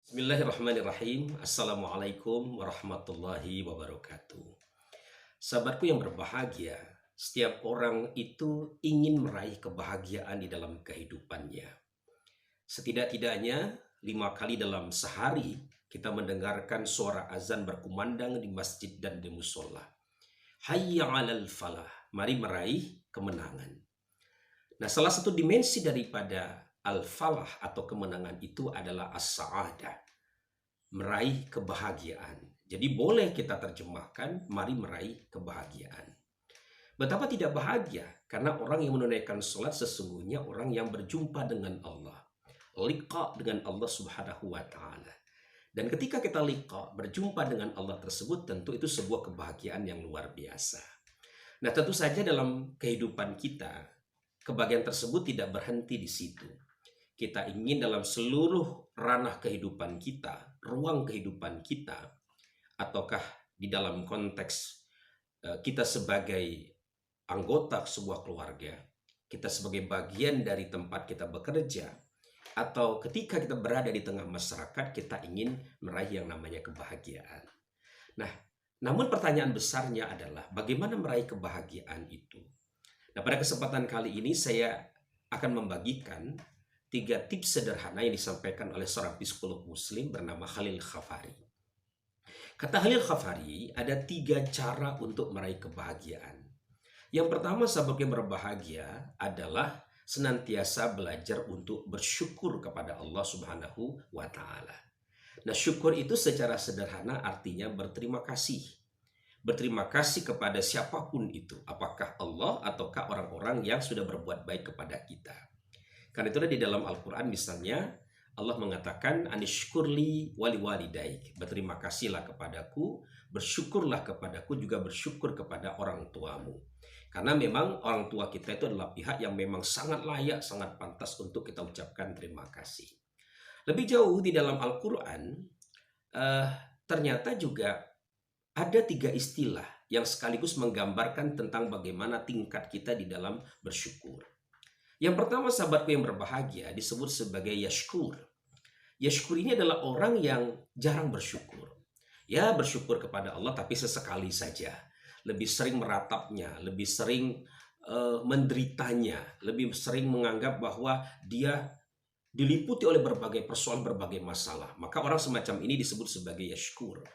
Bismillahirrahmanirrahim. Assalamualaikum warahmatullahi wabarakatuh. Sahabatku yang berbahagia, setiap orang itu ingin meraih kebahagiaan di dalam kehidupannya. Setidak-tidaknya 5 kali dalam sehari kita mendengarkan suara azan berkumandang di masjid dan di musola. Hayya 'alal falah, mari meraih kemenangan. Nah, salah satu dimensi daripada al-falah atau kemenangan itu adalah as-sa'adah, meraih kebahagiaan. Jadi boleh kita terjemahkan, mari meraih kebahagiaan. Betapa tidak bahagia, karena orang yang menunaikan sholat sesungguhnya orang yang berjumpa dengan Allah. Liqa dengan Allah subhanahu wa ta'ala. Dan ketika kita liqa, berjumpa dengan Allah tersebut, tentu itu sebuah kebahagiaan yang luar biasa. Nah, tentu saja dalam kehidupan kita, kebahagiaan tersebut tidak berhenti di situ. Kita ingin dalam seluruh ranah kehidupan kita, ruang kehidupan kita, ataukah di dalam konteks kita sebagai anggota sebuah keluarga, kita sebagai bagian dari tempat kita bekerja, atau ketika kita berada di tengah masyarakat, kita ingin meraih yang namanya kebahagiaan. Nah, namun pertanyaan besarnya adalah bagaimana meraih kebahagiaan itu? Nah, pada kesempatan kali ini saya akan membagikan 3 tips sederhana yang disampaikan oleh seorang psikolog muslim bernama Khalil Khafari. Kata Khalil Khafari, ada 3 cara untuk meraih kebahagiaan. Yang pertama, sahabat yang berbahagia adalah senantiasa belajar untuk bersyukur kepada Allah Subhanahu wa Ta'ala. Nah, syukur itu secara sederhana artinya berterima kasih. Berterima kasih kepada siapapun itu, apakah Allah ataukah orang-orang yang sudah berbuat baik kepada kita. Karena itulah di dalam Al-Quran misalnya Allah mengatakan anishkurli wali walidaik, berterima kasihlah kepadaku, bersyukurlah kepadaku, juga bersyukur kepada orang tuamu. Karena memang orang tua kita itu adalah pihak yang memang sangat layak, sangat pantas untuk kita ucapkan terima kasih. Lebih jauh di dalam Al-Quran, ternyata juga ada 3 istilah yang sekaligus menggambarkan tentang bagaimana tingkat kita di dalam bersyukur. Yang pertama, sahabatku yang berbahagia, disebut sebagai yashkur. Yashkur ini adalah orang yang jarang bersyukur. Ya, bersyukur kepada Allah tapi sesekali saja. Lebih sering meratapnya, lebih sering menderitanya, lebih sering menganggap bahwa dia diliputi oleh berbagai persoalan, berbagai masalah. Maka orang semacam ini disebut sebagai yashkur.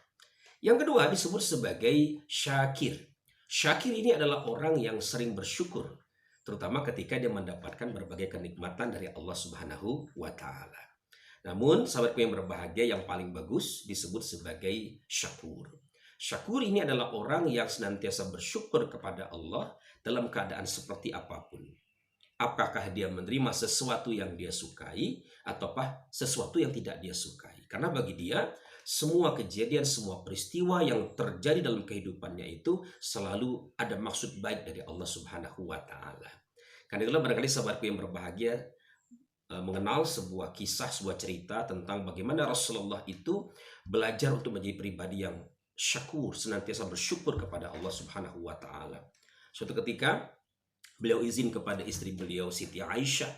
Yang kedua disebut sebagai syakir. Syakir ini adalah orang yang sering bersyukur, terutama ketika dia mendapatkan berbagai kenikmatan dari Allah Subhanahu wa Ta'ala. Namun, sahabatku yang berbahagia, yang paling bagus disebut sebagai syakur. Syakur ini adalah orang yang senantiasa bersyukur kepada Allah dalam keadaan seperti apapun. Apakah dia menerima sesuatu yang dia sukai ataukah sesuatu yang tidak dia sukai. Karena bagi dia, semua kejadian, semua peristiwa yang terjadi dalam kehidupannya itu selalu ada maksud baik dari Allah Subhanahu wa Ta'ala. Karena itulah barangkali sahabatku yang berbahagia mengenal sebuah kisah, sebuah cerita tentang bagaimana Rasulullah itu belajar untuk menjadi pribadi yang syakur, senantiasa bersyukur kepada Allah Subhanahu wa Ta'ala. Suatu ketika beliau izin kepada istri beliau, Siti Aisyah,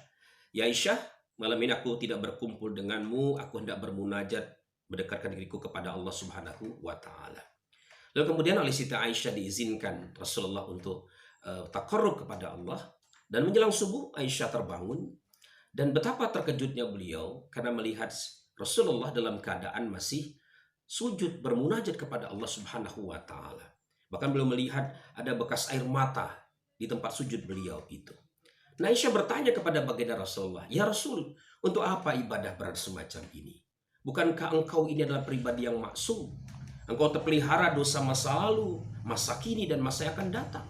"Ya Aisyah, malam ini aku tidak berkumpul denganmu, aku hendak bermunajat, mendekatkan diriku kepada Allah Subhanahu wa Ta'ala." Lalu kemudian oleh Siti Aisyah diizinkan Rasulullah untuk taqarrub kepada Allah. Dan menjelang subuh Aisyah terbangun, dan betapa terkejutnya beliau karena melihat Rasulullah dalam keadaan masih sujud bermunajat kepada Allah Subhanahu wa Ta'ala. Bahkan beliau melihat ada bekas air mata di tempat sujud beliau itu. Nah, Aisyah bertanya kepada baginda Rasulullah, "Ya Rasul, untuk apa ibadah berat semacam ini? Bukankah engkau ini adalah pribadi yang maksum? Engkau terpelihara dosa masa lalu, masa kini, dan masa yang akan datang."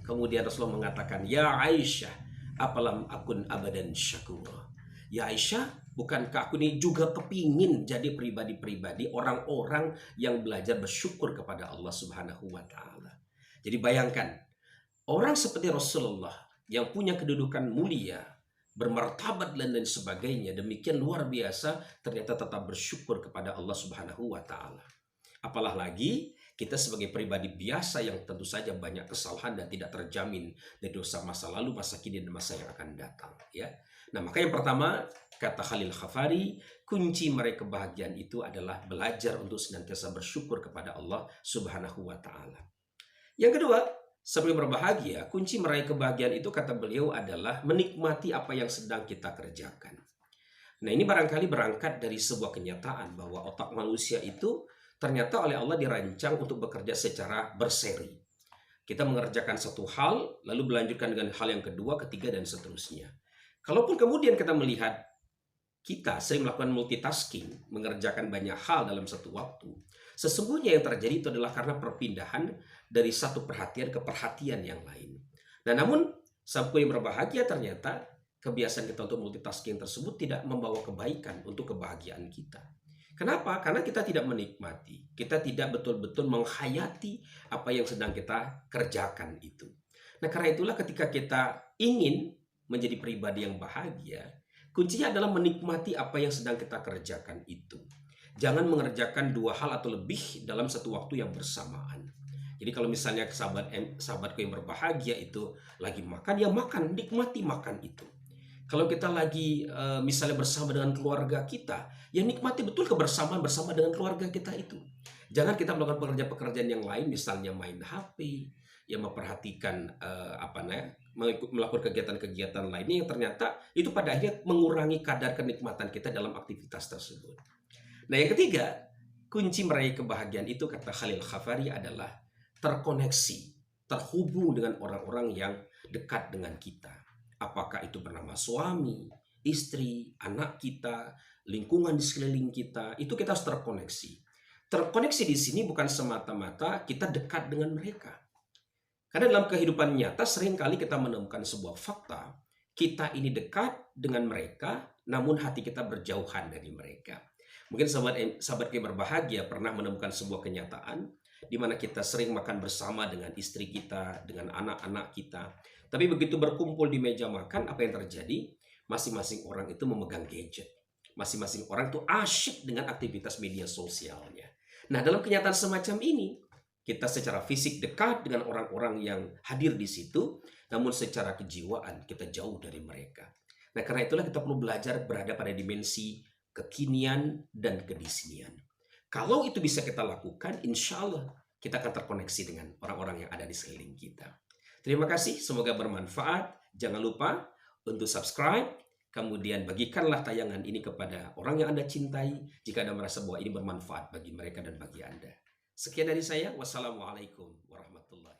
Kemudian Rasulullah mengatakan, "Ya Aisyah, apalam akun abadan syakura." Ya Aisyah, bukankah aku ini juga kepingin jadi pribadi-pribadi orang-orang yang belajar bersyukur kepada Allah Subhanahu wa Ta'ala. Jadi bayangkan, orang seperti Rasulullah yang punya kedudukan mulia, bermartabat dan lain sebagainya, demikian luar biasa, ternyata tetap bersyukur kepada Allah Subhanahu wa Ta'ala. Apalah lagi kita sebagai pribadi biasa yang tentu saja banyak kesalahan dan tidak terjamin dari dosa masa lalu, masa kini, dan masa yang akan datang. Ya. Nah, maka yang pertama, kata Khalil Khafari, kunci meraih kebahagiaan itu adalah belajar untuk senantiasa bersyukur kepada Allah Subhanahu wa Ta'ala. Yang kedua, sebelum berbahagia, kunci meraih kebahagiaan itu, kata beliau, adalah menikmati apa yang sedang kita kerjakan. Nah, ini barangkali berangkat dari sebuah kenyataan bahwa otak manusia itu ternyata oleh Allah dirancang untuk bekerja secara berseri. Kita mengerjakan satu hal, lalu melanjutkan dengan hal yang kedua, ketiga, dan seterusnya. Kalaupun kemudian kita melihat kita sering melakukan multitasking, mengerjakan banyak hal dalam satu waktu, sesungguhnya yang terjadi itu adalah karena perpindahan dari satu perhatian ke perhatian yang lain. Nah, namun sampai yang berbahagia, ternyata kebiasaan kita untuk multitasking tersebut tidak membawa kebaikan untuk kebahagiaan kita. Kenapa? Karena kita tidak menikmati, kita tidak betul-betul menghayati apa yang sedang kita kerjakan itu. Nah, karena itulah ketika kita ingin menjadi pribadi yang bahagia, kuncinya adalah menikmati apa yang sedang kita kerjakan itu. Jangan mengerjakan dua hal atau lebih dalam satu waktu yang bersamaan. Jadi kalau misalnya sahabatku yang berbahagia itu lagi makan, ya makan, nikmati makan itu. Kalau kita lagi misalnya bersama dengan keluarga kita, ya nikmati betul kebersamaan bersama dengan keluarga kita itu. Jangan kita melakukan pekerjaan-pekerjaan yang lain, misalnya main HP, yang memperhatikan melakukan kegiatan-kegiatan lainnya yang ternyata itu pada akhirnya mengurangi kadar kenikmatan kita dalam aktivitas tersebut. Nah, yang ketiga, kunci meraih kebahagiaan itu, kata Khalil Khafari, adalah terkoneksi, terhubung dengan orang-orang yang dekat dengan kita. Apakah itu bernama suami, istri, anak kita, lingkungan di sekeliling kita, itu kita harus terkoneksi. Terkoneksi di sini bukan semata-mata kita dekat dengan mereka. Karena dalam kehidupan nyata seringkali kita menemukan sebuah fakta, kita ini dekat dengan mereka, namun hati kita berjauhan dari mereka. Mungkin sahabat yang berbahagia pernah menemukan sebuah kenyataan di mana kita sering makan bersama dengan istri kita, dengan anak-anak kita. Tapi begitu berkumpul di meja makan, apa yang terjadi? Masing-masing orang itu memegang gadget. Masing-masing orang itu asyik dengan aktivitas media sosialnya. Nah, dalam kenyataan semacam ini, kita secara fisik dekat dengan orang-orang yang hadir di situ, namun secara kejiwaan kita jauh dari mereka. Nah, karena itulah kita perlu belajar berada pada dimensi kekinian dan kedisinian. Kalau itu bisa kita lakukan, insya Allah kita akan terkoneksi dengan orang-orang yang ada di sekeliling kita. Terima kasih, semoga bermanfaat. Jangan lupa untuk subscribe, kemudian bagikanlah tayangan ini kepada orang yang Anda cintai jika Anda merasa bahwa ini bermanfaat bagi mereka dan bagi Anda. Sekian dari saya, wassalamualaikum warahmatullahi wabarakatuh.